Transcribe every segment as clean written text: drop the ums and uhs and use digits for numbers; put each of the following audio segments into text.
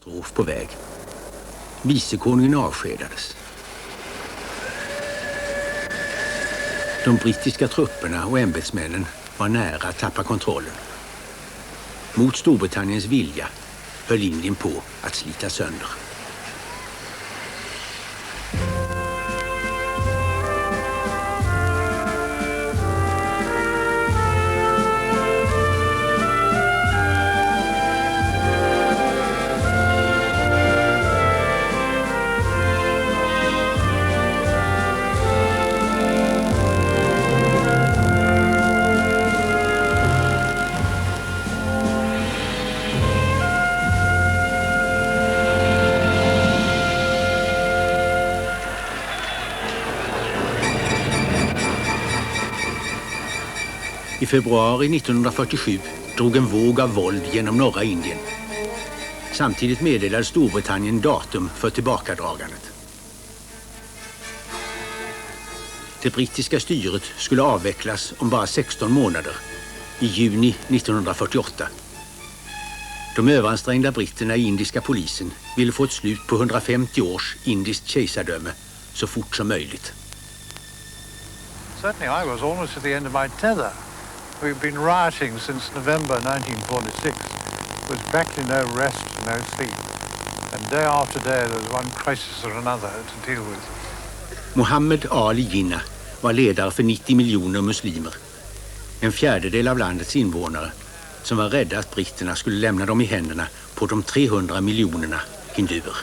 katastrof på väg. Vicekonungen avskedades. De brittiska trupperna och ämbetsmännen var nära att tappa kontrollen. Mot Storbritanniens vilja höll Indien på att slita sönder. I februari 1947 drog en våg av våld genom norra Indien. Samtidigt meddelade Storbritannien datum för tillbakadragandet. Det brittiska styret skulle avvecklas om bara 16 månader, i juni 1948. De överansträngda britterna i indiska polisen ville få ett slut på 150 års indiskt kejsardöme så fort som möjligt. Certainly I was almost at the end of my tether. We've been rioting since November 1946 with practically no rest, no sleep. And day after day there was one crisis or another to deal with. Muhammad Ali Jinnah var ledare för 90 miljoner muslimer. En fjärdedel av landets invånare som var rädda att britterna skulle lämna dem i händerna på de 300 miljonerna hinduer.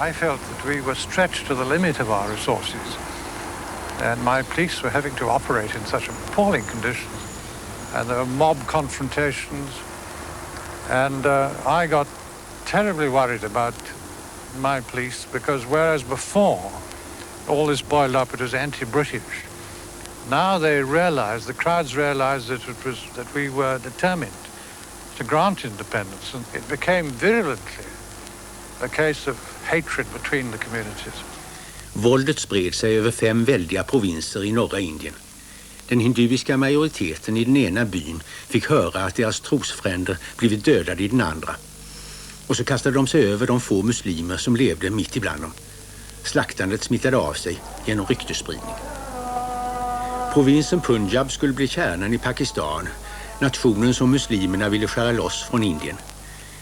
I felt that we were stretched to the limit of our resources. And my police were having to operate in such appalling conditions. And there were mob confrontations. And I got terribly worried about my police because whereas before all this boiled up, it was anti-British. Now they realized, the crowds realized that we were determined to grant independence. And it became virulently a case of hatred between the communities. Våldet spred sig över 5 väldiga provinser i norra Indien. Den hinduiska majoriteten i den ena byn fick höra att deras trosfränder blivit dödade i den andra. Och så kastade de sig över de få muslimer som levde mitt ibland dem. Slaktandet smittade av sig genom ryktesspridning. Provinsen Punjab skulle bli kärnan i Pakistan, nationen som muslimerna ville skära loss från Indien.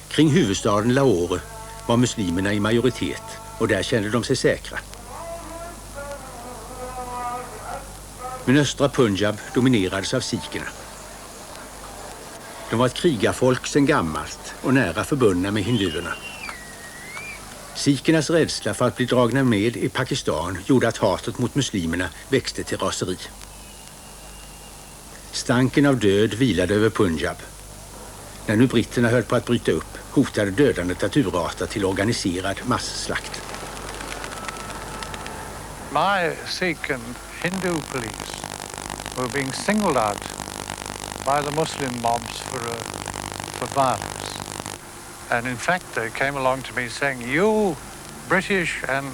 Kring huvudstaden Lahore var muslimerna i majoritet och där kände de sig säkra. Men östra Punjab dominerades av sikherna. De var ett krigarfolk sedan gammalt och nära förbundna med hinduerna. Sikhernas rädsla för att bli dragna med i Pakistan gjorde att hatet mot muslimerna växte till raseri. Stanken av död vilade över Punjab. När nu britterna höll på att bryta upp hotade dödandet att urarta till organiserad masslakt. My Sikh and Hindu police were being singled out by the Muslim mobs for violence. And in fact, they came along to me saying, you British and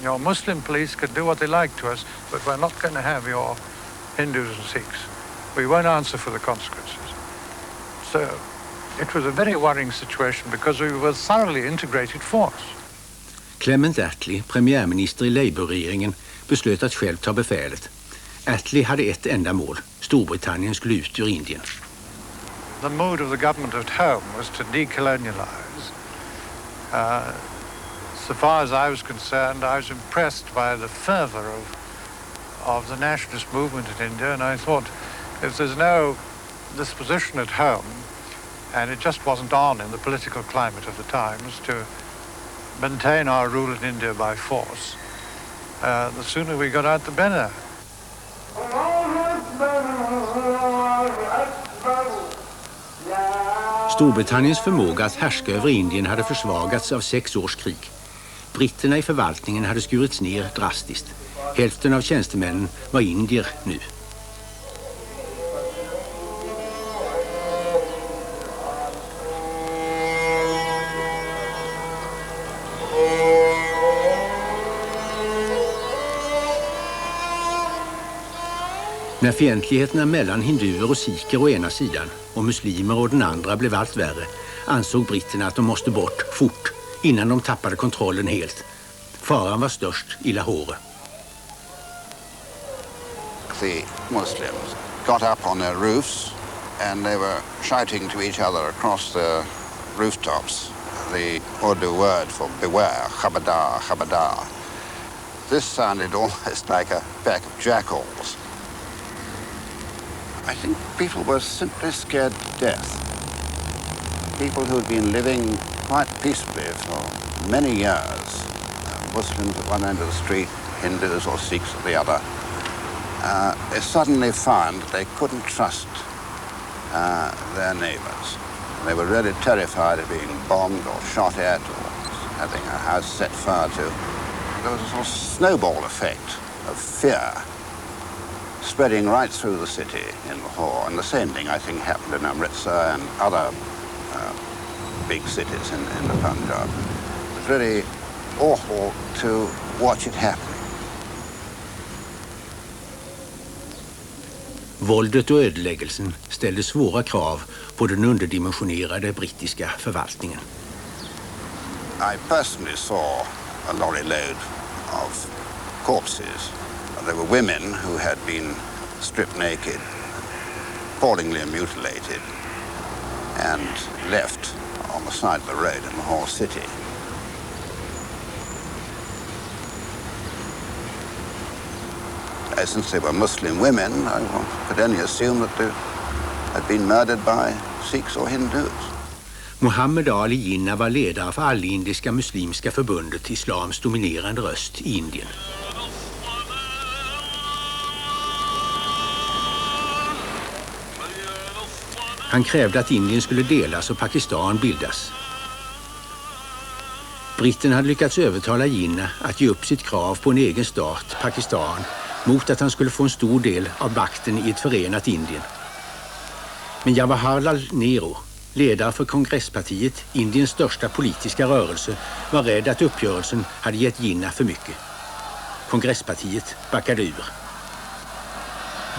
your Muslim police can do what they like to us, but we're not going to have your Hindus and Sikhs. We won't answer for the consequences. So it was a very worrying situation because we were a thoroughly integrated force. Clement Attlee, premiärminister i Labour-regeringen, beslöt att själv ta befälet. Attlee hade ett enda mål. Storbritannien skulle ut ur Indien. The mood of the government at home was to decolonialize. So far as I was concerned, I was impressed by the fervor of the nationalist movement in India, and I thought if there's no disposition at home, and it just wasn't on in the political climate of the times to maintain our rule in India by force, the sooner we got out the better. Storbritanniens förmåga att härska över Indien hade försvagats av 6 års krig. Britterna i förvaltningen hade skurits ner drastiskt. Hälften av tjänstemännen var indier nu. När när fientligheterna mellan hinduer och sikher å ena sidan och muslimer å den andra blev allt värre ansåg britterna att de måste bort fort innan de tappade kontrollen helt. Faran var störst i Lahore. The Muslims got up on their roofs and they were shouting to each other across the rooftops the Urdu word for beware, khabadar, khabadar. This sounded almost like a pack of jackals. I think people were simply scared to death. People who had been living quite peacefully for many years, Muslims at one end of the street, Hindus or Sikhs at the other, they suddenly found they couldn't trust their neighbors. They were really terrified of being bombed or shot at or having a house set fire to. There was a sort of snowball effect of fear spreading right through the city in Lahore. And the same thing, I think, happened in Amritsar and other big cities in the Punjab. It was really awful to watch it happening. Våldet och ödeläggelsen ställde svåra krav på den underdimensionerade brittiska förvaltningen. I personally saw a lorry load of corpses. There were women who had been stripped naked, appallingly mutilated, and left on the side of the road in Lahore city. Since they were Muslim women, I could only assume that they had been murdered by Sikhs or Hindus. Muhammad Ali Jinnah var ledare för Allindiska muslimska förbundet, islams dominerande röst i Indien. Han krävde att Indien skulle delas och Pakistan bildas. Britten hade lyckats övertala Jinnah att ge upp sitt krav på en egen stat, Pakistan, mot att han skulle få en stor del av makten i ett förenat Indien. Men Jawaharlal Nehru, ledare för kongresspartiet, Indiens största politiska rörelse, var rädd att uppgörelsen hade gett Jinnah för mycket. Kongresspartiet backade ur.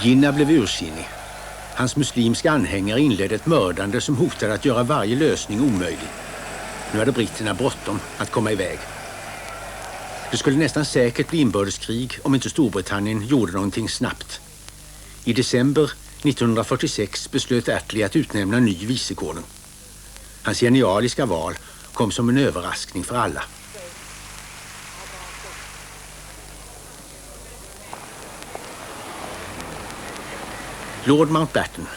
Jinnah blev ursinnig. Hans muslimska anhängare inledde ett mördande som hotade att göra varje lösning omöjlig. Nu hade britterna bråttom att komma iväg. Det skulle nästan säkert bli inbördeskrig om inte Storbritannien gjorde någonting snabbt. I december 1946 beslöt Attlee att utnämna ny vicekonung. Hans genialiska val kom som en överraskning för alla. Lord Mountbatten,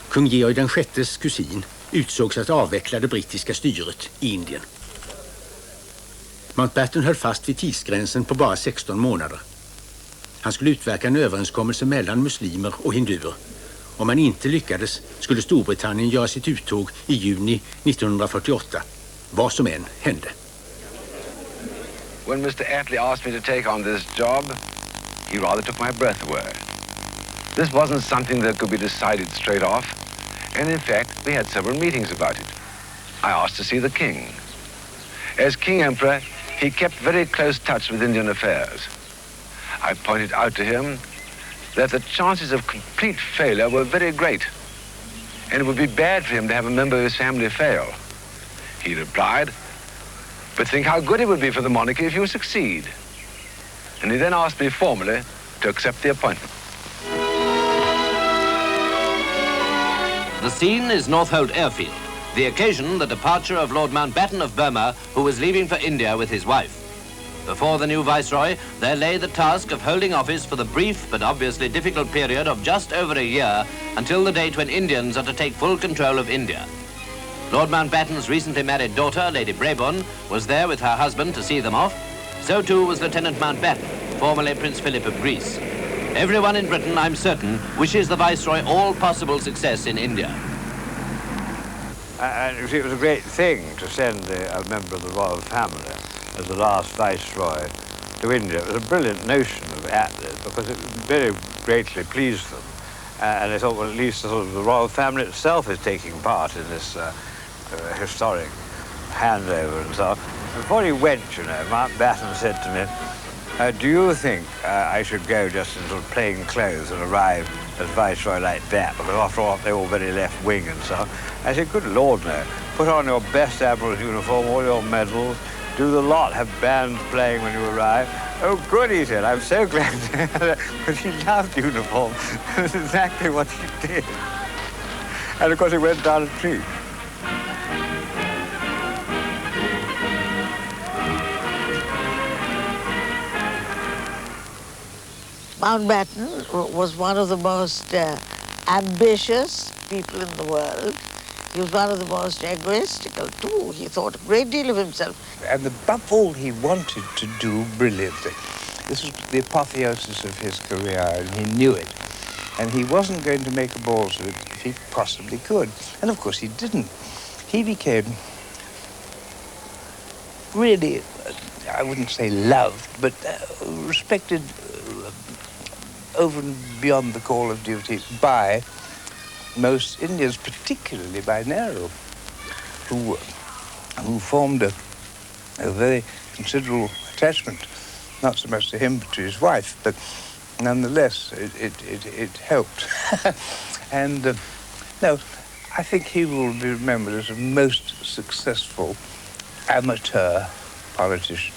kung Georg VI:s kusin, utsågs att avveckla det brittiska styret i Indien. Mountbatten höll fast vid tidsgränsen på bara 16 månader. Han skulle utverka en överenskommelse mellan muslimer och hinduer. Om han inte lyckades skulle Storbritannien göra sitt uttåg i juni 1948, vad som än hände. When Mr. Attlee asked me to take on this job, he rather took my breath away. This wasn't something that could be decided straight off, and in fact we had several meetings about it. I asked to see the king. As King Emperor, he kept very close touch with Indian affairs. I pointed out to him that the chances of complete failure were very great, and it would be bad for him to have a member of his family fail. He replied, "But think how good it would be for the monarchy if you succeed." And he then asked me formally to accept the appointment. The scene is Northolt Airfield. The occasion, the departure of Lord Mountbatten of Burma, who was leaving for India with his wife. Before the new viceroy, there lay the task of holding office for the brief but obviously difficult period of just over a year until the date when Indians are to take full control of India. Lord Mountbatten's recently married daughter, Lady Brabourne, was there with her husband to see them off. So too was Lieutenant Mountbatten, formerly Prince Philip of Greece. Everyone in Britain, I'm certain, wishes the viceroy all possible success in India. And it was a great thing to send a member of the royal family as the last viceroy to India. It was a brilliant notion of Attlee's because it very greatly pleased them. And they thought, well, at least the royal family itself is taking part in this historic handover and so on. Before he went, you know, Mountbatten said to me, Do you think I should go just in sort of plain clothes and arrive as Viceroy like that? Because after all, they're all very left-wing and so on. I said, good Lord, no. Put on your best Admiral's uniform, all your medals, do the lot, have bands playing when you arrive. Oh, good, he said, I'm so glad to hear that, because he loved uniform. That's exactly what he did. And of course, he went down a tree. Mountbatten was one of the most ambitious people in the world. He was one of the most egoistical, too. He thought a great deal of himself. And above all, he wanted to do brilliantly. This was the apotheosis of his career, and he knew it. And he wasn't going to make a balls of it if he possibly could. And of course, he didn't. He became really, I wouldn't say loved, but respected over and beyond the call of duty by most Indians, particularly by Nehru, who formed a very considerable attachment, not so much to him but to his wife, but nonetheless it helped. And no, I think he will be remembered as a most successful amateur politician.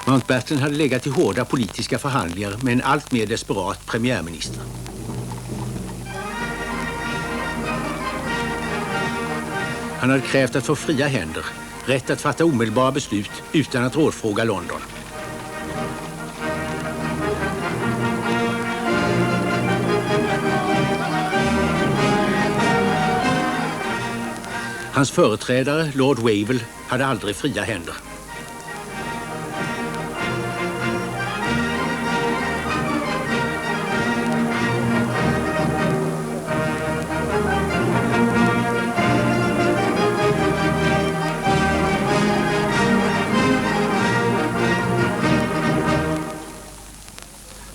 Mountbatten hade legat i hårda politiska förhandlingar med en allt mer desperat premiärminister. Han hade krävt att få fria händer, rätt att fatta omedelbara beslut utan att rådfråga London. Hans företrädare, Lord Wavell, hade aldrig fria händer.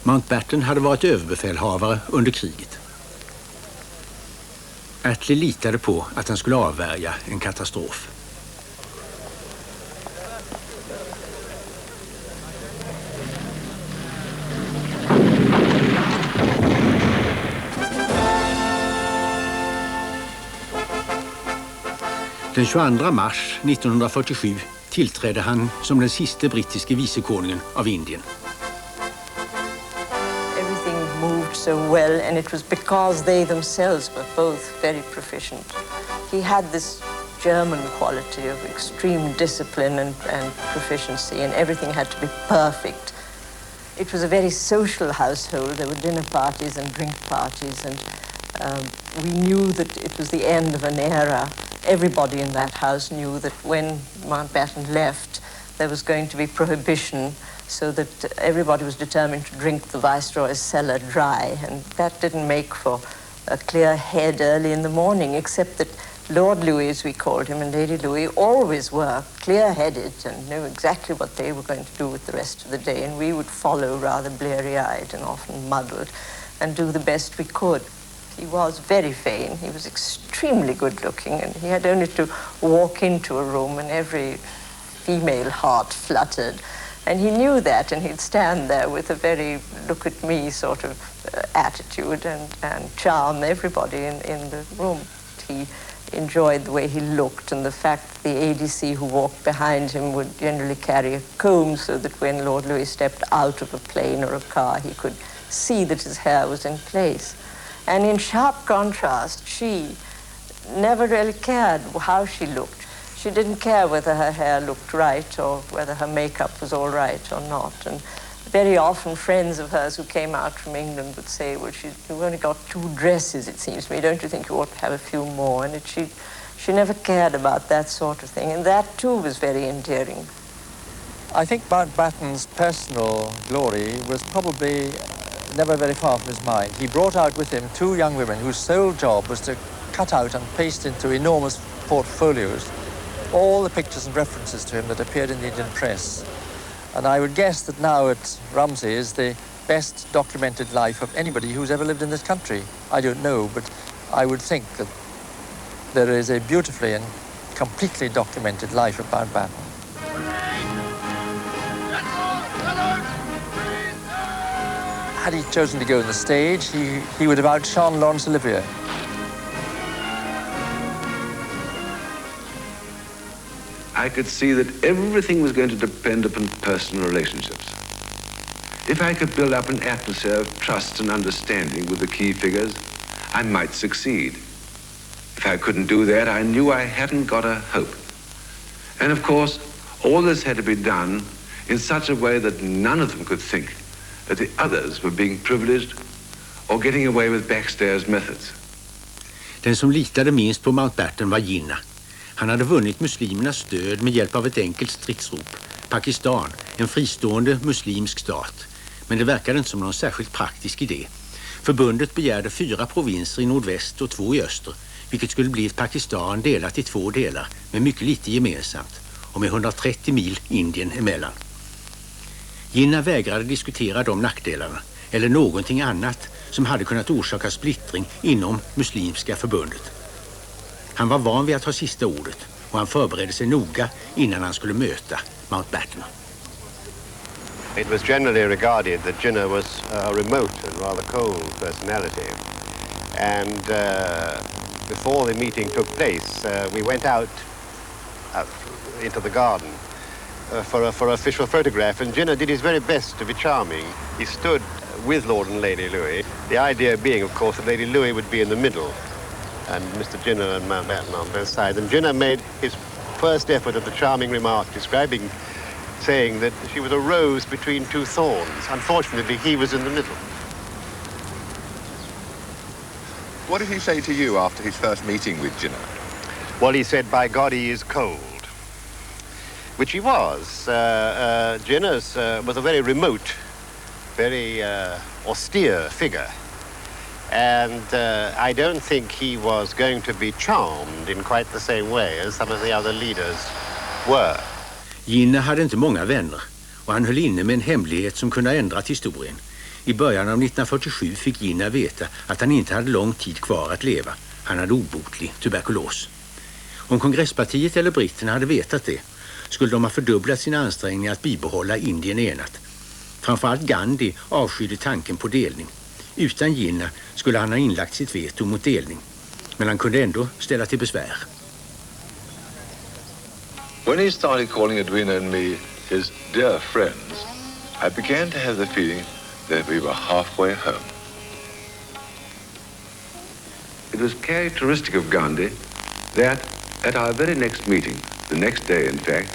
Mountbatten hade varit överbefälhavare under kriget. Attlee litade på att han skulle avvärja en katastrof. Den 22 mars 1947 tillträdde han som den sista brittiske vicekonungen av Indien. So well, and it was because they themselves were both very proficient. He had this German quality of extreme discipline and proficiency, and everything had to be perfect. It was a very social household. There were dinner parties and drink parties, and we knew that it was the end of an era. Everybody in that house knew that when Mountbatten left, there was going to be prohibition, so that everybody was determined to drink the Viceroy's cellar dry, and that didn't make for a clear head early in the morning, except that Lord Louis, as we called him, and Lady Louis always were clear-headed and knew exactly what they were going to do with the rest of the day, and we would follow rather bleary-eyed and often muddled and do the best we could. He was very vain. He was extremely good-looking, and he had only to walk into a room and every female heart fluttered. And he knew that, and he'd stand there with a very look-at-me sort of attitude and charm everybody in the room. He enjoyed the way he looked and the fact that the ADC who walked behind him would generally carry a comb so that when Lord Louis stepped out of a plane or a car, he could see that his hair was in place. And in sharp contrast, she never really cared how she looked. She didn't care whether her hair looked right or whether her makeup was all right or not. And very often friends of hers who came out from England would say, well, you've only got 2 dresses, it seems to me. Don't you think you ought to have a few more? And she never cared about that sort of thing. And that, too, was very endearing. I think Mountbatten's personal glory was probably never very far from his mind. He brought out with him 2 young women whose sole job was to cut out and paste into enormous portfolios all the pictures and references to him that appeared in the Indian press. And I would guess that now at Rumsey is the best documented life of anybody who's ever lived in this country. I don't know, but I would think that there is a beautifully and completely documented life of Mountbatten. Had he chosen to go on the stage, he would have outshone Laurence Olivier. I could see that everything was going to depend upon personal relationships. If I could build up an atmosphere of trust and understanding with the key figures, I might succeed. If I couldn't do that, I knew I hadn't got a hope. And of course, all this had to be done in such a way that none of them could think that the others were being privileged or getting away with backstairs methods. Den som litade minst på Mountbatten var Jinnah. Han hade vunnit muslimernas stöd med hjälp av ett enkelt stridsrop. Pakistan, en fristående muslimsk stat. Men det verkade inte som någon särskilt praktisk idé. Förbundet begärde 4 provinser i nordväst och 2 i öster, vilket skulle bli ett Pakistan delat i 2 delar med mycket lite gemensamt och med 130 mil Indien emellan. Jinnah vägrade diskutera de nackdelarna eller någonting annat som hade kunnat orsaka splittring inom muslimska förbundet. Han var van vid att ha sista ordet och han förberedde sig noga innan han skulle möta Mountbatten. It was generally regarded that Jinnah was a remote and rather cold personality. And before the meeting took place, we went out into the garden for an official photograph, and Jinnah did his very best to be charming. He stood with Lord and Lady Louis, the idea being, of course, that Lady Louis would be in the middle, and Mr. Jinnah and Mountbatten on both sides. And Jinnah made his first effort at the charming remark, saying that she was a rose between 2 thorns. Unfortunately, he was in the middle. What did he say to you after his first meeting with Jinnah? Well, he said, "By God, he is cold," which he was. Jinnah was a very remote, very austere figure. And I don't think he was going to be charmed in quite the same way as some of the other leaders were. Jinnah hade inte många vänner och han höll inne med en hemlighet som kunde ha ändrat historien. I början av 1947 fick Jinnah veta att han inte hade lång tid kvar att leva. Han hade obotlig tuberkulos. Om kongresspartiet eller britterna hade vetat det skulle de ha fördubblat sina ansträngningar att bibehålla Indien enat. Framförallt Gandhi avskydde tanken på delning. Utan Jinnah skulle han ha inlagt sitt veto mot delning. Men han kunde ändå ställa till besvär. When he started calling Edwina and me his dear friends, I began to have the feeling that we were halfway home. It was characteristic of Gandhi that at our very next meeting, the next day in fact,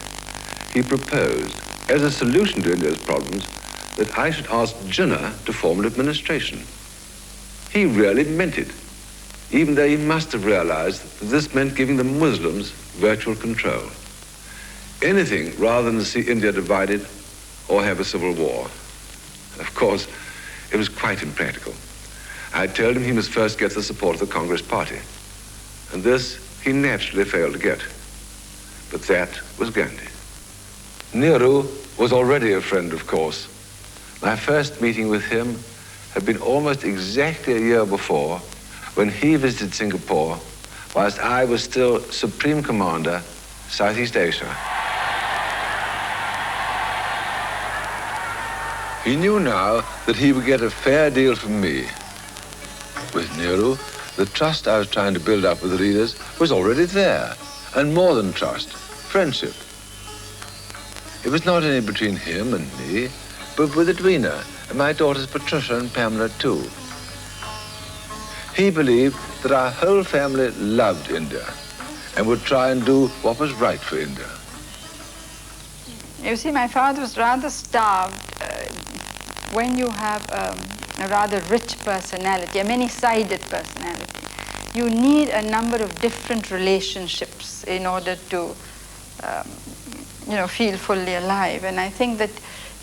he proposed as a solution to India's problems that I should ask Jinnah to form an administration. He really meant it, even though he must have realized that this meant giving the Muslims virtual control. Anything rather than see India divided or have a civil war. Of course, it was quite impractical. I told him he must first get the support of the Congress Party, and this he naturally failed to get. But that was Gandhi. Nehru was already a friend, of course. My first meeting with him had been almost exactly a year before, when he visited Singapore, whilst I was still Supreme Commander, Southeast Asia. He knew now that he would get a fair deal from me. With Nehru, the trust I was trying to build up with the leaders was already there, and more than trust, friendship. It was not only between him and me, but with Edwina and my daughters Patricia and Pamela too. He believed that our whole family loved India and would try and do what was right for India. You see, my father was rather starved. When you have a rather rich personality, a many-sided personality, you need a number of different relationships in order to, feel fully alive. And I think that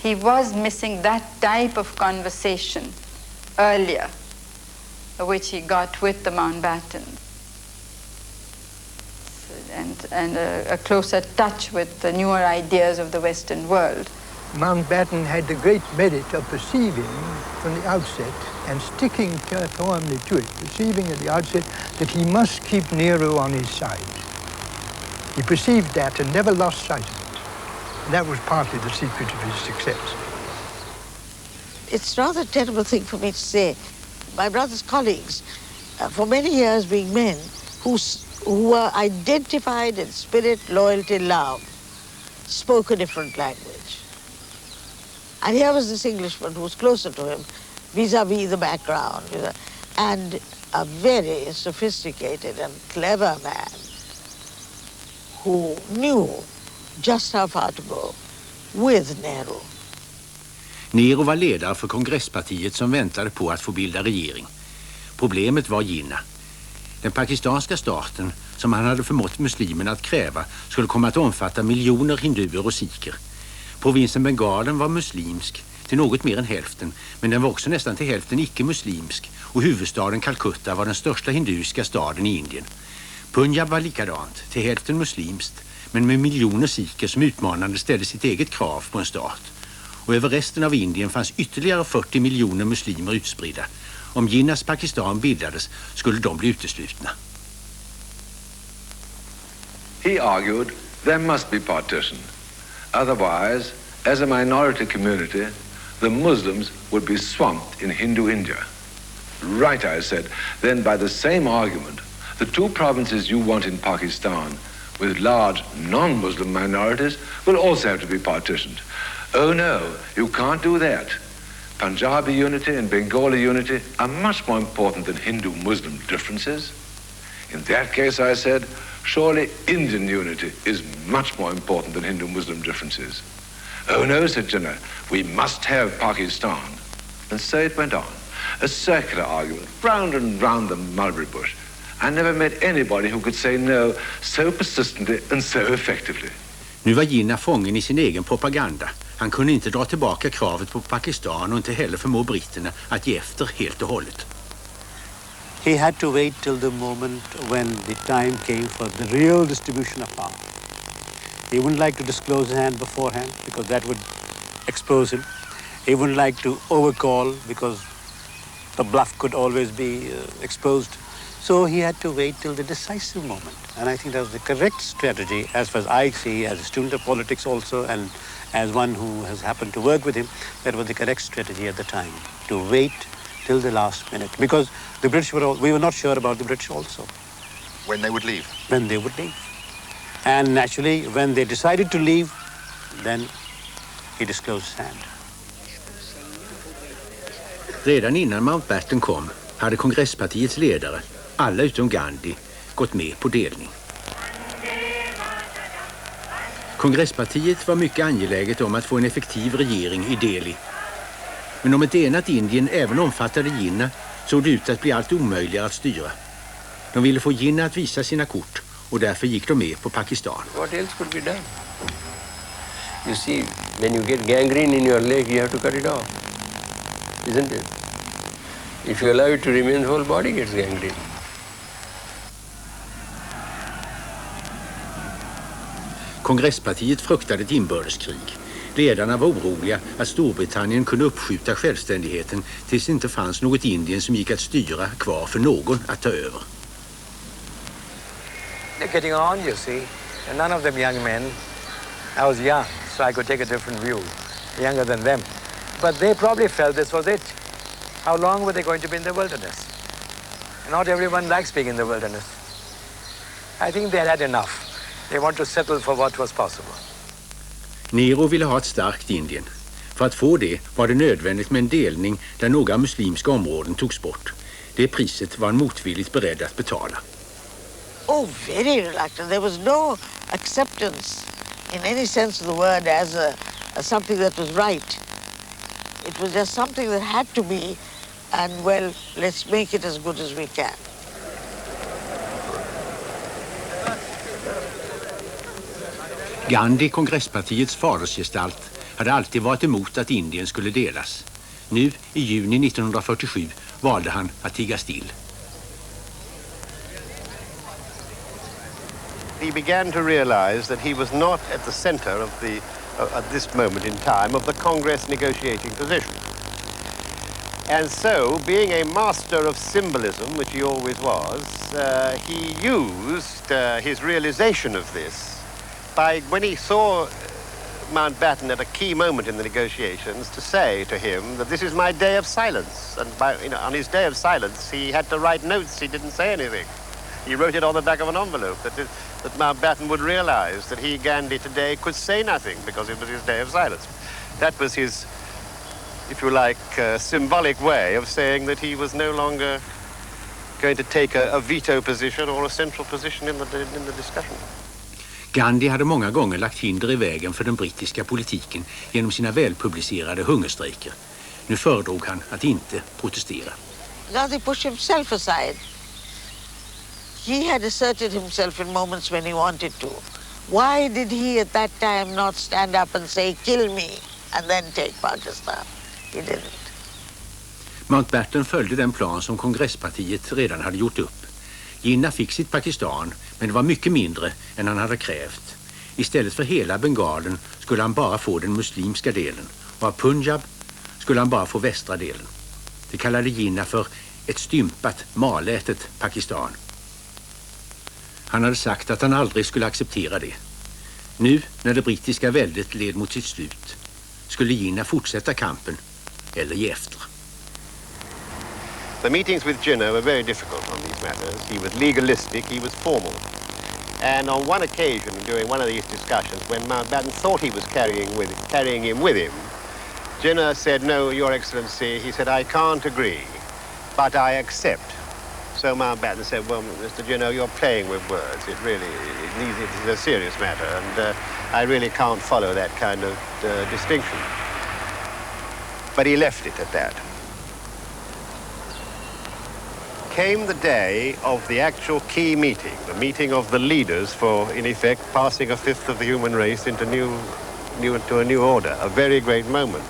he was missing that type of conversation earlier, which he got with the Mountbatten, and a closer touch with the newer ideas of the Western world. Mountbatten had the great merit of perceiving from the outset and sticking firmly to it, perceiving at the outset that he must keep Nero on his side. He perceived that and never lost sight of it. And that was partly the secret of his success. It's rather a terrible thing for me to say. My brother's colleagues, for many years being men who were identified in spirit, loyalty, love, spoke a different language. And here was this Englishman who was closer to him, vis-a-vis the background, and a very sophisticated and clever man who knew just how far to go with Nero. Nero var ledare för kongresspartiet som väntade på att få bilda regering. Problemet var Jinnah. Den pakistanska staten, som han hade förmått muslimerna att kräva, skulle komma att omfatta miljoner hinduer och sikher. Provinsen Bengalen var muslimsk till något mer än hälften, men den var också nästan till hälften icke-muslimsk, och huvudstaden Calcutta var den största hinduiska staden i Indien. Punjab var likadant, till hälften muslimskt, men med miljoner sikher som utmanande ställde sitt eget krav på en stat. Och över resten av Indien fanns ytterligare 40 miljoner muslimer utspridda. Om Jinnahs Pakistan bildades skulle de bli uteslutna. He argued there must be partition. Otherwise, as a minority community, the Muslims would be swamped in Hindu India. Right, I said. Then by the same argument, the two provinces you want in Pakistan with large non-Muslim minorities will also have to be partitioned. Oh no, you can't do that. Punjabi unity and Bengali unity are much more important than Hindu-Muslim differences. In that case, I said, surely Indian unity is much more important than Hindu-Muslim differences. Oh no, said Jinnah, we must have Pakistan. And so it went on. A circular argument, round and round the mulberry bush. I never met anybody who could say no so persistently and so effectively. Nu var Jinnah fången i sin egen propaganda. Han kunde inte dra tillbaka kravet på Pakistan och inte heller förmå britterna att ge efter helt och hållet. He had to wait till the moment when the time came for the real distribution of power. He wouldn't like to disclose his hand beforehand because that would expose him. He wouldn't like to overcall because the bluff could always be exposed. So he had to wait till the decisive moment. And I think that was the correct strategy as far as I see, as a student of politics also, and as one who has happened to work with him, that was the correct strategy at the time, to wait till the last minute. Because the British we were not sure about the British also. When they would leave? When they would leave. And naturally, when they decided to leave, then he disclosed his hand. Redan innan Mountbatten kom hade kongresspartiets ledare, alla utom Gandhi, gått med på delning. Kongresspartiet var mycket angeläget om att få en effektiv regering i Delhi. Men om ett enat Indien även omfattade Jinnah såg det ut att bli allt omöjligare att styra. De ville få Jinnah att visa sina kort och därför gick de med på Pakistan. What else could be done? You see, when you get gangrene in your leg, you have to cut it off. Isn't it? If you allow it to remain, the whole body gets gangrene. Kongresspartiet fruktade ett inbördeskrig. Ledarna var oroliga att Storbritannien kunde uppskjuta självständigheten tills det inte fanns något Indien som gick att styra kvar för någon att ta över. They're getting on, you see. And none of them young men. I was young, so I could take a different view, younger than them. But they probably felt this was it. How long were they going to be in the wilderness? Not everyone likes being in the wilderness. I think they had enough. They want to settle for what was possible. Nero ville ha ett starkt Indien. För att få det var det nödvändigt med en delning där några muslimska områden togs bort. Det priset var han motvilligt beredd att betala. Oh, very reluctant. There was no acceptance in any sense of the word as something that was right. It was just something that had to be, and well, let's make it as good as we can. Gandhi, kongresspartiets fadersgestalt, hade alltid varit emot att Indien skulle delas. Nu, i juni 1947, valde han att tiga still. He began to realize that he was not at the center of the at this moment in time of the Congress negotiating position. And so, being a master of symbolism, which he always was, he used his realization of this by, when he saw Mountbatten at a key moment in the negotiations, to say to him that this is my day of silence. And on his day of silence, he had to write notes. He didn't say anything. He wrote it on the back of an envelope that Mountbatten would realize that he, Gandhi, today could say nothing because it was his day of silence. That was his, if you like, symbolic way of saying that he was no longer going to take a veto position or a central position in the discussion. Gandhi hade många gånger lagt hinder i vägen för den brittiska politiken genom sina välpublicerade hungerstrejker. Nu föredrog han att inte protestera. Gandhi pushed himself aside. He had asserted himself in moments when he wanted to. Why did he at that time not stand up and say, kill me, and then take Pakistan? He didn't. Mountbatten följde den plan som kongresspartiet redan hade gjort upp. Jinnah fick sitt Pakistan, men det var mycket mindre än han hade krävt. Istället för hela Bengalen skulle han bara få den muslimska delen, och av Punjab skulle han bara få västra delen. Det kallade Jinnah för ett stympat, malätet Pakistan. Han hade sagt att han aldrig skulle acceptera det. Nu, när det brittiska väldet led mot sitt slut, skulle Jinnah fortsätta kampen eller ge efter. The meetings with Jinnah were very difficult on these matters. He was legalistic, he was formal. And on one occasion, during one of these discussions, when Mountbatten thought he was carrying him with him, Jinnah said, no, Your Excellency, he said, I can't agree, but I accept. So Mountbatten said, well, Mr. Jinnah, you're playing with words. It is a serious matter, and I really can't follow that kind of distinction. But he left it at that. Came the day of the actual key meeting, the meeting of the leaders for, in effect, passing a fifth of the human race into a new order, a very great moment.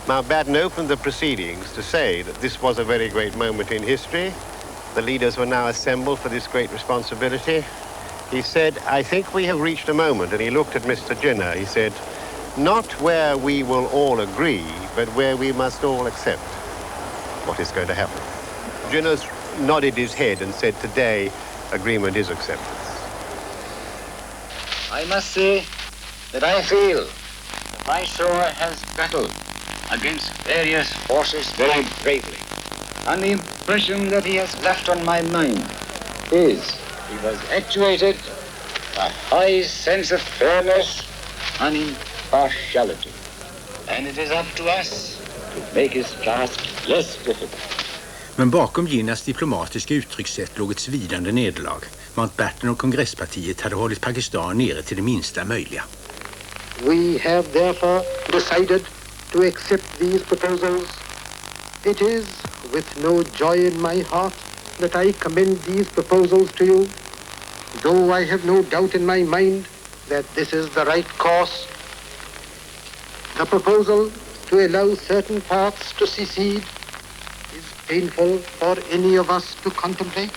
Mountbatten opened the proceedings to say that this was a very great moment in history. The leaders were now assembled for this great responsibility. He said, I think we have reached a moment, and he looked at Mr. Jinnah, he said, not where we will all agree, but where we must all accept what is going to happen. Jinnah nodded his head and said, today, agreement is acceptance. I must say that I feel the Viceroy has battled against various forces very bravely. And the impression that he has left on my mind is he was actuated by a high sense of fairness and impartiality. And it is up to us to make his task less difficult. Men bakom Jinnahs diplomatiska uttryckssätt låg ett svidande nederlag. Mountbatten och kongresspartiet hade hållit Pakistan nere till det minsta möjliga. We have therefore decided to accept these proposals. It is with no joy in my heart that I commend these proposals to you, though I have no doubt in my mind that this is the right course. The proposal to allow certain parts to secede is painful for any of us to contemplate.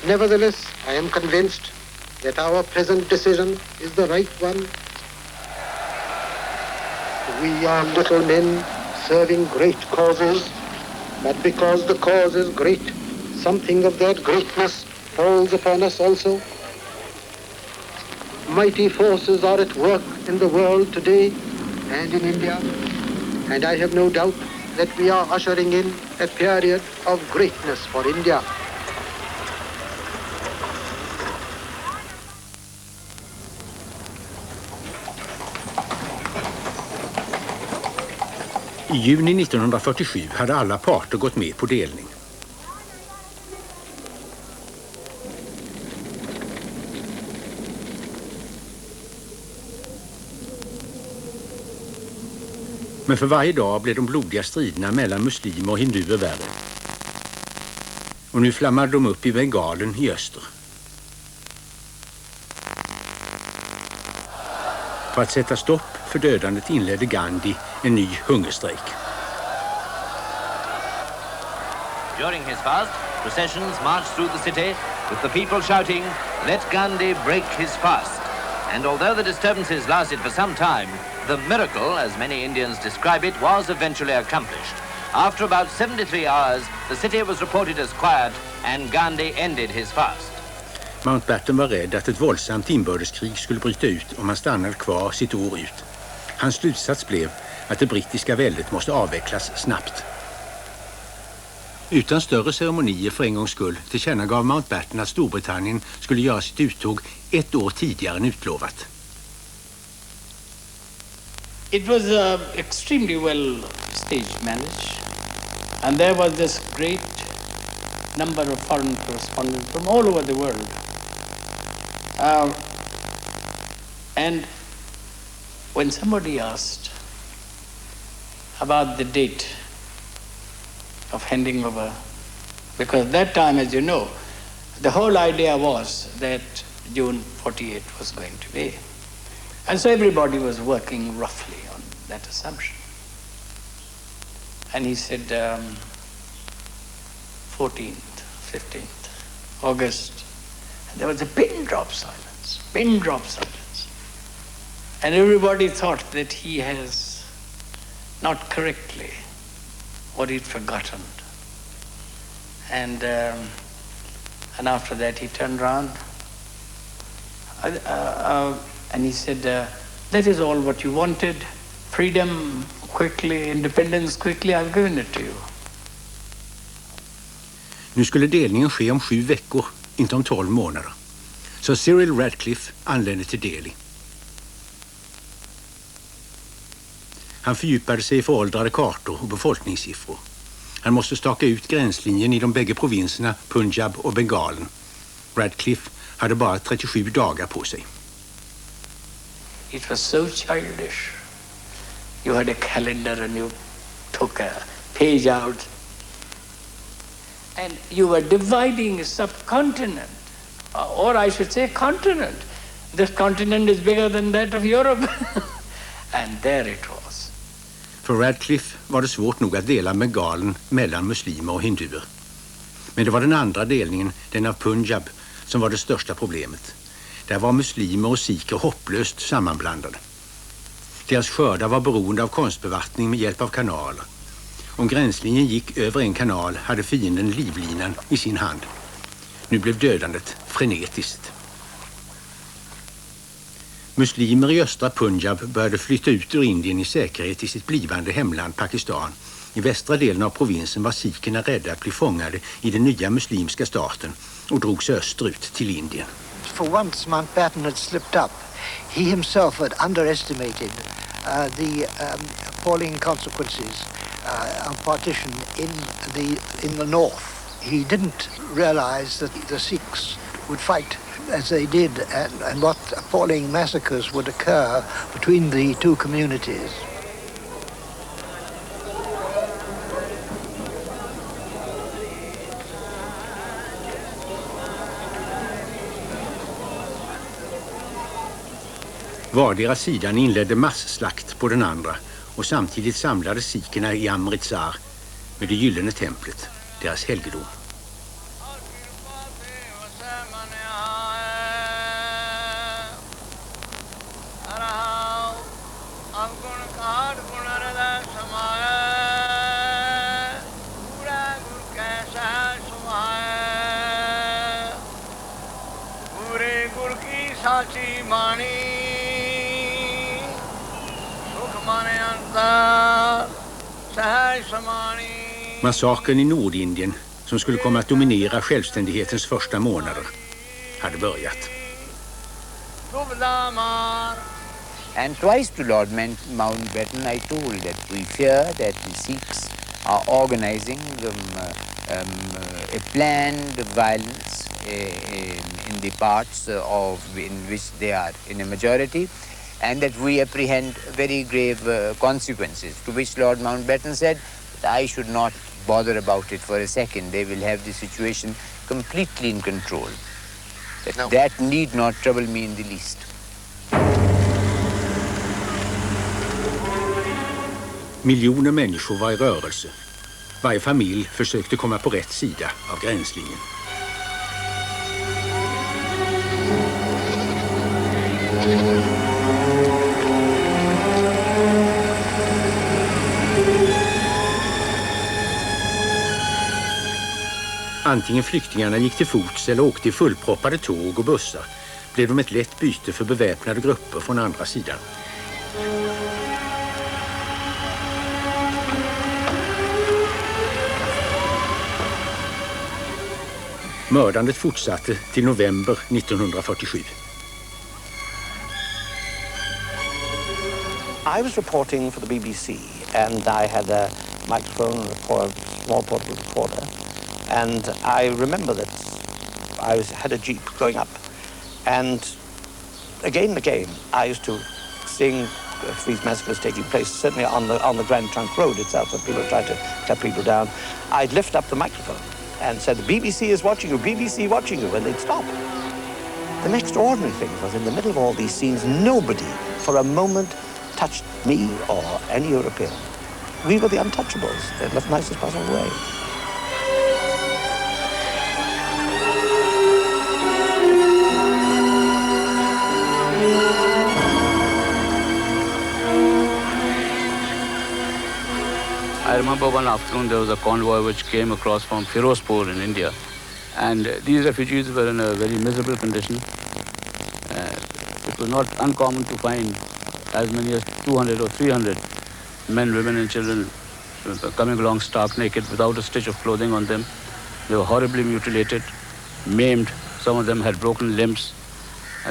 Nevertheless, I am convinced that our present decision is the right one. We are little men serving great causes, but because the cause is great, something of that greatness falls upon us also. Mighty forces are at work in the world today and in India, and I have no doubt that we are ushering in a period of greatness for India. I juni 1947 hade alla parter gått med på delning. Men för varje dag blev de blodiga striderna mellan muslimer och hinduer värre. Och nu flammade de upp i Bengalen i öster. För att sätta stopp för dödandet inledde Gandhi en ny hungerstrejk. During his fast, processions marched through the city with the people shouting, "Let Gandhi break his fast." And although the disturbances lasted for some time, the miracle, as many Indians describe it, was eventually accomplished. After about 73 hours, the city was reported as quiet and Gandhi ended his fast. Mountbatten var rädd att ett våldsamt inbördeskrig skulle bryta ut om han stannade kvar sitt år ut. Hans slutsats blev att det brittiska väldet måste avvecklas snabbt. Utan större ceremonier för en gångs skull tillkännagav Mountbatten att Storbritannien skulle göra sitt uttåg ett år tidigare än utlovat. It was extremely well staged managed, and there was this great number of foreign correspondents from all over the world. And when somebody asked about the date of handing over, because at that time, as you know, the whole idea was that June 48 was going to be. And so everybody was working roughly on that assumption. And he said 14th, 15th August. And there was a pin drop silence. And everybody thought that he has not correctly what he'd forgotten. And after that he turned around and he said, that is all what you wanted. Freedom quickly, independence quickly, I've given it to you. Nu skulle delningen ske om 7 veckor, inte om 12 månader. Så Cyril Radcliffe anlände till Delhi. Han fördjupade sig i föråldrade kartor och befolkningssiffror. Han måste staka ut gränslinjen i de bägge provinserna Punjab och Bengalen. Radcliffe hade bara 37 dagar på sig. It was so childish. You had a calendar and you took a page out. And you were dividing a subcontinent, or I should say continent. This continent is bigger than that of Europe. And there it was. För Radcliffe var det svårt nog att dela Bengalen mellan muslimer och hinduer. Men det var den andra delningen, den av Punjab, som var det största problemet. Där var muslimer och sikher hopplöst sammanblandade. Deras skördar var beroende av konstbevattning med hjälp av kanaler. Om gränslinjen gick över en kanal hade fienden livlinan i sin hand. Nu blev dödandet frenetiskt. Muslimer i östra Punjab började flytta ut ur Indien i säkerhet i sitt blivande hemland Pakistan. I västra delen av provinsen var sikherna rädda att bli fångade i den nya muslimska staten och drog sig österut till Indien. For once Mountbatten had slipped up. He himself had underestimated the appalling consequences of partition in the north. He didn't realize that the Sikhs would fight as they did and what appalling massacres would occur between the two communities. Vardera sidan inledde masslakt på den andra och samtidigt samlades sikherna i Amritsar med det gyllene templet, deras helgedom. Massakern i Nordindien, som skulle komma att dominera självständighetens första månader, hade börjat. And twice to Lord Mountbatten I told that we fear that the Sikhs are organizing a planned violence in the parts in which they are in a majority, and that we apprehend very grave consequences, to which Lord Mountbatten said that I should not bother about it for a second. They will have the situation completely in control. That need not trouble me in the least. Miljoner människor var i rörelse. Varje familj försökte komma på rätt sida av gränslinjen. Antingen flyktingarna gick till fots eller åkte i fullproppade tåg och bussar blev de ett lätt byte för beväpnade grupper från andra sidan. Mördandet fortsatte till november 1947. I was reporting for the BBC and I had a microphone for a small portable recorder. And I remember that I had a jeep going up, and again, I used to sing these massacres taking place, certainly on the Grand Trunk Road itself, where people tried to cut people down. I'd lift up the microphone and said, "The BBC is watching you, BBC watching you," and they'd stop. The extraordinary thing was, in the middle of all these scenes, nobody for a moment touched me or any European. We were the untouchables in the nicest possible way. I remember one afternoon there was a convoy which came across from Firozpur in India, and these refugees were in a very miserable condition. It was not uncommon to find as many as 200 or 300 men, women and children coming along stark naked without a stitch of clothing on them. They were horribly mutilated, maimed. Some of them had broken limbs.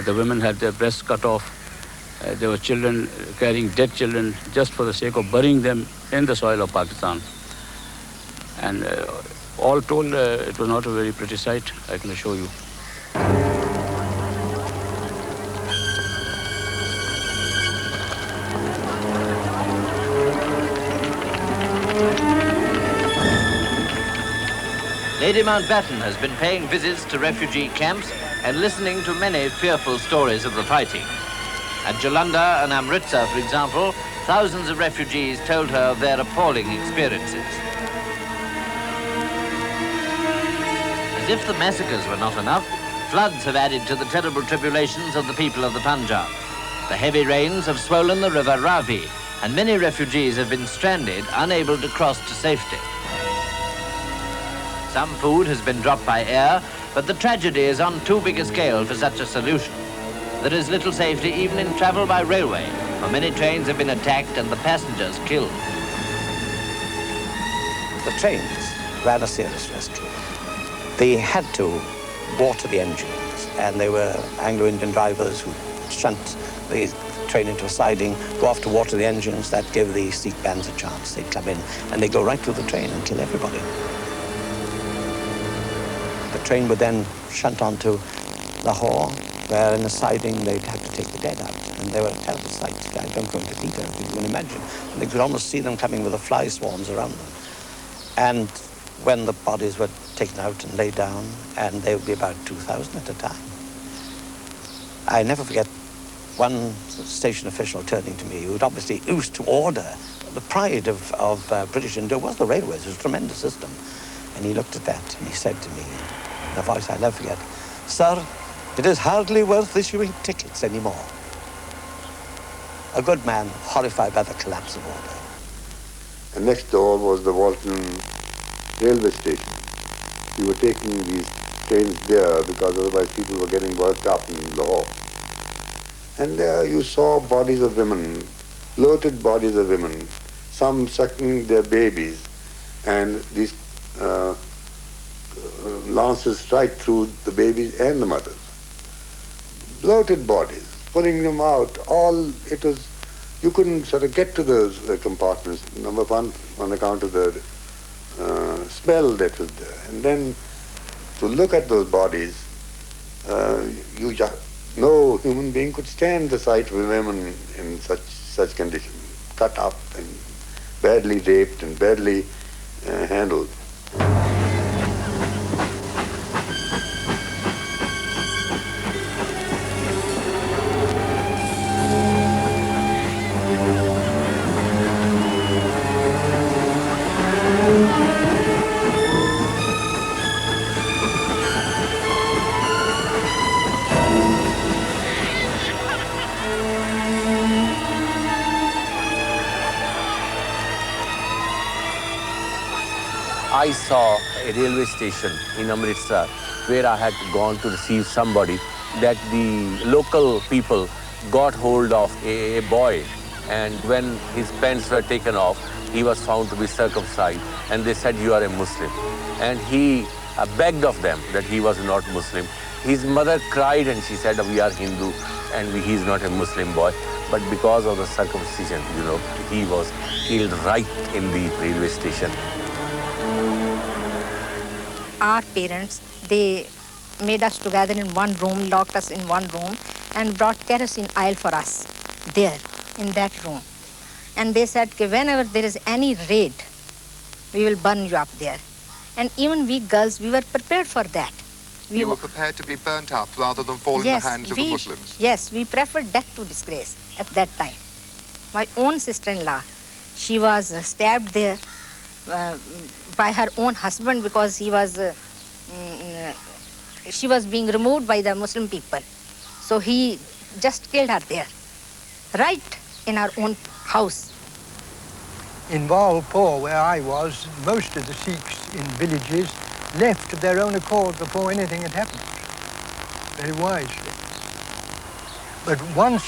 The women had their breasts cut off. There were children carrying dead children just for the sake of burying them in the soil of Pakistan. And all told, it was not a very pretty sight, I can assure you. Lady Mountbatten has been paying visits to refugee camps and listening to many fearful stories of the fighting. At Jalandhar and Amritsar, for example, thousands of refugees told her of their appalling experiences. As if the massacres were not enough, floods have added to the terrible tribulations of the people of the Punjab. The heavy rains have swollen the river Ravi, and many refugees have been stranded, unable to cross to safety. Some food has been dropped by air, but the tragedy is on too big a scale for such a solution. There is little safety even in travel by railway, for many trains have been attacked and the passengers killed. The trains ran a serious risk. They had to water the engines, and they were Anglo-Indian drivers who shunt the train into a siding, go off to water the engines. That gave the Sikh bands a chance. They'd come in and they'd go right through the train and kill everybody. The train would then shunt onto Lahore, where in a siding they'd have to take the dead out. And they were terrible sights. I don't go into detail, you can imagine. And they could almost see them coming with the fly swarms around them. And when the bodies were taken out and laid down, and they would be about 2,000 at a time. I never forget one station official turning to me, who'd obviously used to order. The pride of British India was the railways. It was a tremendous system. And he looked at that and he said to me, in a voice I'll never forget, "Sir, it is hardly worth issuing tickets anymore." A good man, horrified by the collapse of order. And next door was the Walton railway station. We were taking these trains there because otherwise people were getting worked up in Lahore. And there you saw bodies of women, bloated bodies of women, some sucking their babies, and these lances right through the babies and the mothers. Bloated bodies, pulling them out, it was, you couldn't sort of get to those compartments, number one, on account of the smell that was there. And then to look at those bodies, no human being could stand the sight of women in such condition, cut up and badly raped and badly handled. I saw a railway station in Amritsar where I had gone to receive somebody, that the local people got hold of a boy, and when his pants were taken off, he was found to be circumcised, and they said, "You are a Muslim." And he begged of them that he was not Muslim. His mother cried and she said, "We are Hindu and he's not a Muslim boy." But because of the circumcision, you know, he was killed right in the railway station. Our parents, they made us together in one room, locked us in one room, and brought kerosene oil for us there in that room. And they said, whenever there is any raid, we will burn you up there. And even we girls, we were prepared for that. You were prepared to be burnt up rather than fall in the hands of the Muslims? Yes, we preferred death to disgrace at that time. My own sister-in-law, she was stabbed there by her own husband because he was, she was being removed by the Muslim people. So he just killed her there, right in our own house. In Walpur, where I was, most of the Sikhs in villages left of their own accord before anything had happened, very wisely. But once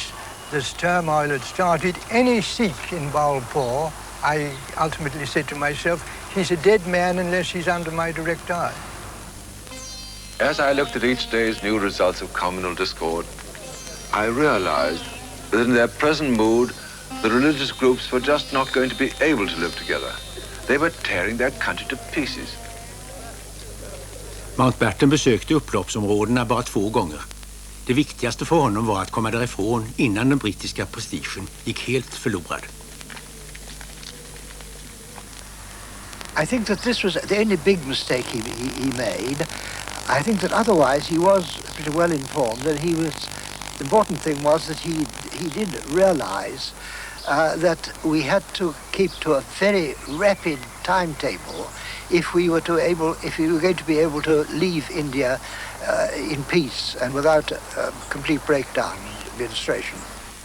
this turmoil had started, any Sikh in Walpur, I ultimately said to myself, he's a dead man unless he's under my direct eye. As I looked at each day's new results of communal discord, I realized that in their present mood, the religious groups were just not going to be able to live together. They were tearing their country to pieces. Mountbatten besökte upploppsområdena bara 2 gånger. Det viktigaste för honom var att komma därifrån innan den brittiska prestigen gick helt förlorad. I think that this was the only big mistake he made. I think that otherwise he was pretty well informed that he was, the important thing was that he did realize that we had to keep to a very rapid timetable if we were going to be able to leave India in peace and without complete breakdown of administration.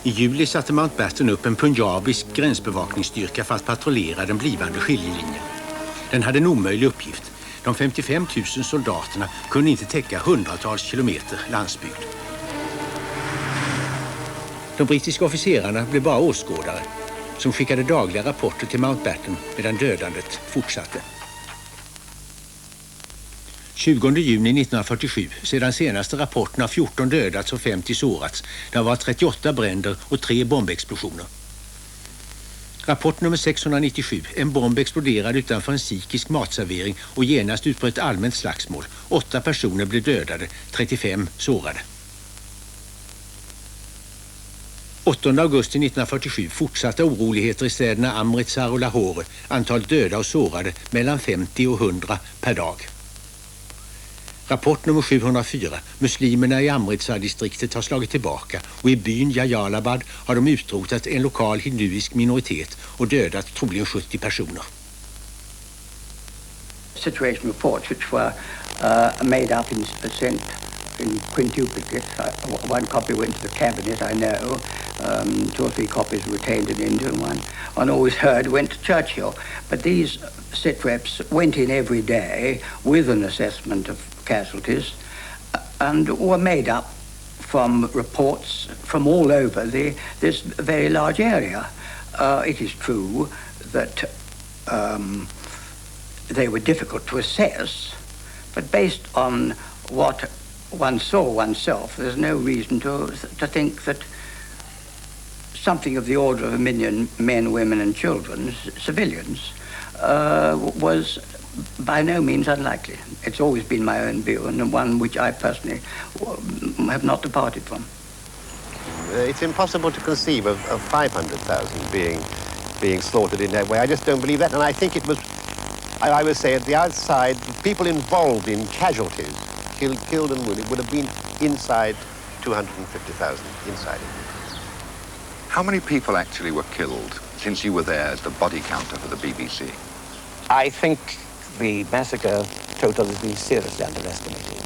I juli satte Mountbatten upp en punjabisk gränsbevakningsstyrka för att patrullera den blivande skiljelinjen. Den hade en omöjlig uppgift. De 55 000 soldaterna kunde inte täcka hundratals kilometer landsbygd. De brittiska officerarna blev bara åskådare som skickade dagliga rapporter till Mountbatten medan dödandet fortsatte. 20 juni 1947, sedan senaste rapporten har 14 dödats och 50 sårats. Det har varit 38 bränder och 3 bombexplosioner. Rapport nummer 697. En bomb exploderade utanför en sikisk matservering och genast ut på ett allmänt slagsmål. 8 personer blev dödade, 35 sårade. 8 augusti 1947 fortsatta oroligheter i städerna Amritsar och Lahore. Antal döda och sårade mellan 50 och 100 per dag. Rapport nummer 704. Muslimerna i Amritsar-distriktet har slagit tillbaka och i byn Jajalabad har de utrotat en lokal hinduisk minoritet och dödat troligen 70 personer. Situation reports which were made up and sent in quintuplicate. One copy went to the cabinet, I know. 2 or 3 copies retained in India, and one always heard went to Churchill. But these sit reps went in every day with an assessment of casualties and were made up from reports from all over this very large area. It is true that they were difficult to assess, but based on what one saw oneself, there's no reason to think that something of the order of 1 million men, women and children, civilians, was by no means unlikely. It's always been my own view, and one which I personally have not departed from. It's impossible to conceive of 500,000 being slaughtered in that way. I just don't believe that, and I think it was, I would say at the outside, people involved in casualties, killed and wounded, would have been inside 250,000 inside it. How many people actually were killed since you were there as the body counter for the BBC? I think the massacre total has been seriously underestimated.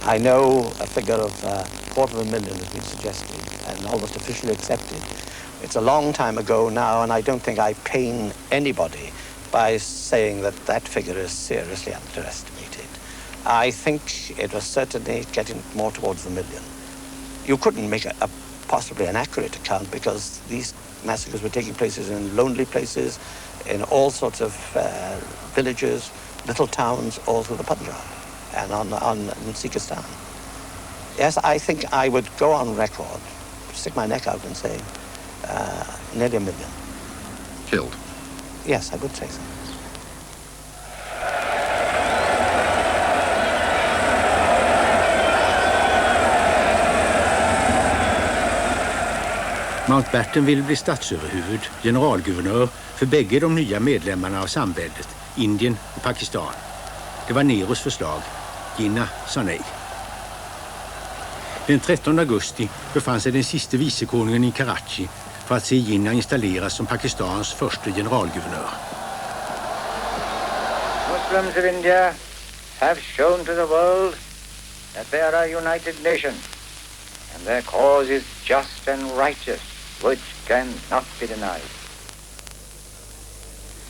I know a figure of 250,000 has been suggested and almost officially accepted. It's a long time ago now, and I don't think I pain anybody by saying that that figure is seriously underestimated. I think it was certainly getting more towards the million. You couldn't make possibly an accurate account because these massacres were taking place in lonely places, in all sorts of villages, little towns, all through the Punjab and in Sikhistan. Yes, I think I would go on record, stick my neck out and say nearly a million. Killed? Yes, I would say so. Mountbatten ville bli statsöverhuvud, generalguvernör för bägge de nya medlemmarna av samväldet, Indien och Pakistan. Det var Nehrus förslag. Jinnah sa nej. Den 13 augusti befann sig den sista vicekonungen i Karachi för att se Jinnah installeras som Pakistans första generalguvernör. Muslims of India have shown to the world that they are a united nation and their cause is just and righteous, which cannot be denied.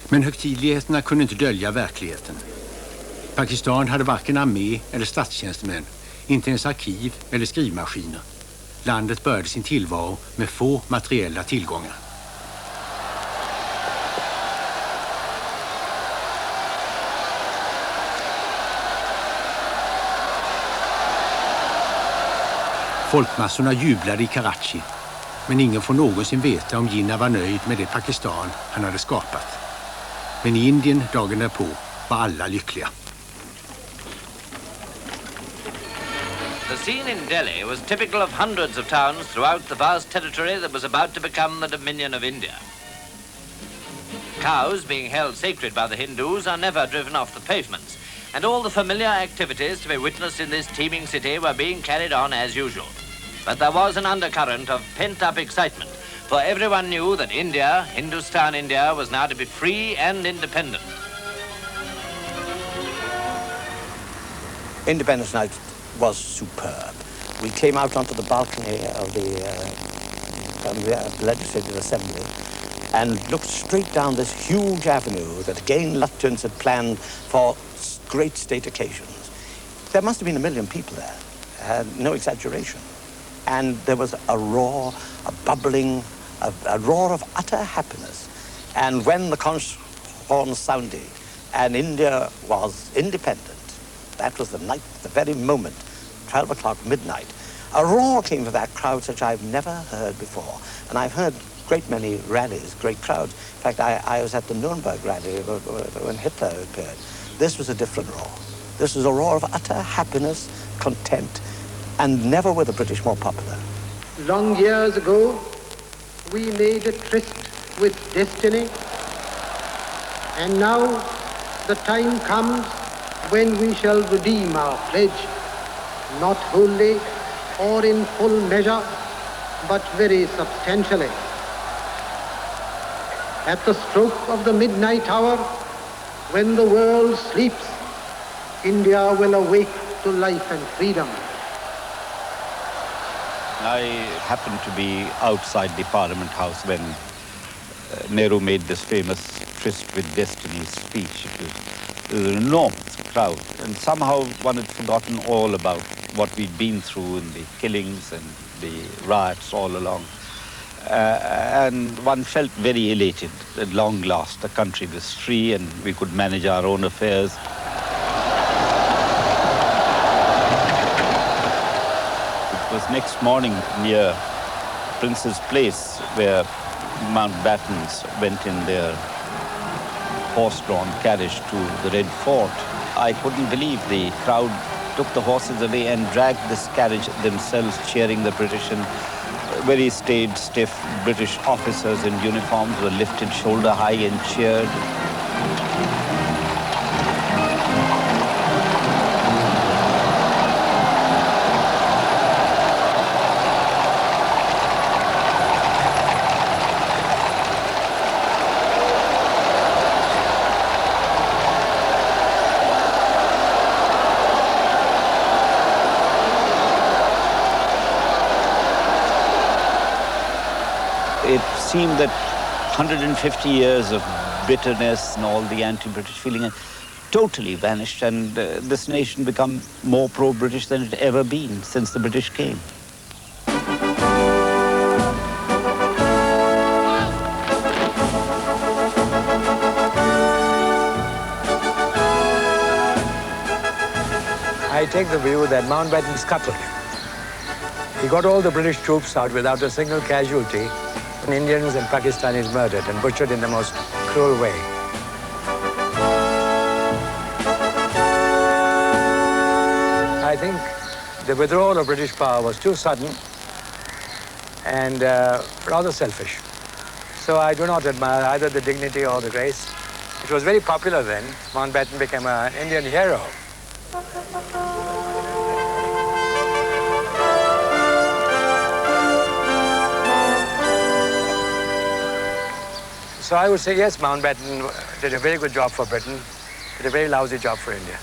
Men högtidligheterna kunde inte dölja verkligheten. Pakistan hade varken armé eller statstjänstemän, inte ens arkiv eller skrivmaskiner. Landet började sin tillvaro med få materiella tillgångar. Folkmassorna jublade i Karachi, men ingen får någonsin veta om Jinnah var nöjd med det Pakistan han hade skapat. Men i Indien dagen därpå var alla lyckliga. The scene in Delhi was typical of hundreds of towns throughout the vast territory that was about to become the dominion of India. Cows, being held sacred by the Hindus, are never driven off the pavements, and all the familiar activities to be witnessed in this teeming city were being carried on as usual. But there was an undercurrent of pent-up excitement, for everyone knew that India, Hindustan India, was now to be free and independent. Independence Night was superb. We came out onto the balcony of the Legislative Assembly and looked straight down this huge avenue that again Lutyens had planned for great state occasions. There must have been 1 million people there, no exaggeration. And there was a roar, a bubbling, a roar of utter happiness. And when the conch horn sounded and India was independent, that was the night, the very moment, 12 o'clock, midnight, a roar came from that crowd such I've never heard before. And I've heard great many rallies, great crowds. In fact, I was at the Nuremberg rally when Hitler appeared. This was a different roar. This was a roar of utter happiness, content, and never were the British more popular. Long years ago, we made a tryst with destiny, and now the time comes when we shall redeem our pledge, not wholly or in full measure, but very substantially. At the stroke of the midnight hour, when the world sleeps, India will awake to life and freedom. I happened to be outside the Parliament House when Nehru made this famous tryst with destiny speech. It was an enormous crowd, and somehow one had forgotten all about what we'd been through in the killings and the riots all along. And one felt very elated. At long last, the country was free and we could manage our own affairs. It was next morning near Prince's Place where Mountbattens went in their horse-drawn carriage to the Red Fort. I couldn't believe the crowd took the horses away and dragged this carriage themselves, cheering the British, and very staid, stiff British officers in uniforms were lifted shoulder high and cheered. It seemed that 150 years of bitterness and all the anti-British feeling totally vanished, and this nation become more pro-British than it ever been since the British came. I take the view that Mountbatten scuttled. He got all the British troops out without a single casualty, and Indians and Pakistanis murdered and butchered in the most cruel way. I think the withdrawal of British power was too sudden and rather selfish. So I do not admire either the dignity or the grace. It was very popular then. Mountbatten became an Indian hero. So I would say, yes, Mountbatten did a very good job for Britain, did a very lousy job for India.